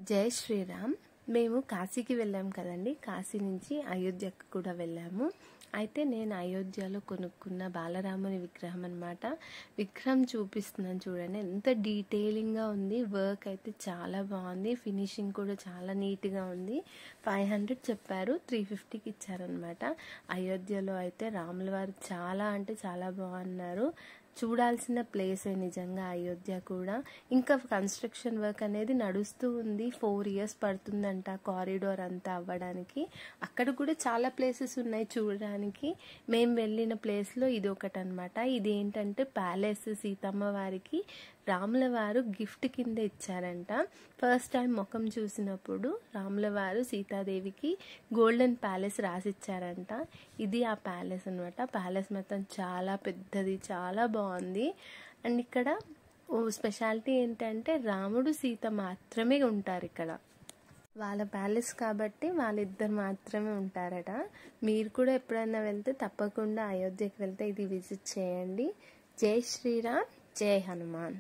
జై శ్రీరామ్. మేము కాశీకి వెళ్ళాం కదండి. కాశీ నుంచి అయోధ్యకు కూడా వెళ్ళాము. అయితే నేను అయోధ్యలో కొనుక్కున్న బాలరాముని విగ్రహం అన్నమాట. విగ్రహం చూపిస్తున్నాను చూడండి, ఎంత డీటెయిలింగ్గా ఉంది. వర్క్ అయితే చాలా బాగుంది, ఫినిషింగ్ కూడా చాలా నీట్గా ఉంది. 500 చెప్పారు, 350కి ఇచ్చారనమాట. అయోధ్యలో అయితే రాముల వారు చాలా అంటే చాలా బాగున్నారు. చూడాల్సిన ప్లేసే నిజంగా అయోధ్య కూడా. ఇంకా కన్స్ట్రక్షన్ వర్క్ అనేది నడుస్తూ ఉంది. 4 years పడుతుందంట కారిడార్ అంతా అవ్వడానికి. అక్కడ కూడా చాలా ప్లేసెస్ ఉన్నాయి చూడడానికి. మేము వెళ్ళిన ప్లేస్లో ఇది ఒకటి అనమాట. ఇది ఏంటంటే ప్యాలెస్. సీతమ్మ వారికి రాముల వారు గిఫ్ట్ కింద ఇచ్చారంట. ఫస్ట్ టైం ముఖం చూసినప్పుడు రాముల వారు సీతాదేవికి గోల్డెన్ ప్యాలెస్ రాసిచ్చారంట. ఇది ఆ ప్యాలెస్ అనమాట. ప్యాలెస్ మొత్తం చాలా పెద్దది, చాలా బాగుంది. అండ్ ఇక్కడ స్పెషాలిటీ ఏంటంటే రాముడు సీత మాత్రమే ఉంటారు ఇక్కడ. వాళ్ళ ప్యాలెస్ కాబట్టి వాళ్ళిద్దరు మాత్రమే ఉంటారట. మీరు కూడా ఎప్పుడైనా వెళ్తే తప్పకుండా అయోధ్యకి వెళ్తే ఇది విజిట్ చేయండి. జై శ్రీరామ్, జై హనుమాన్.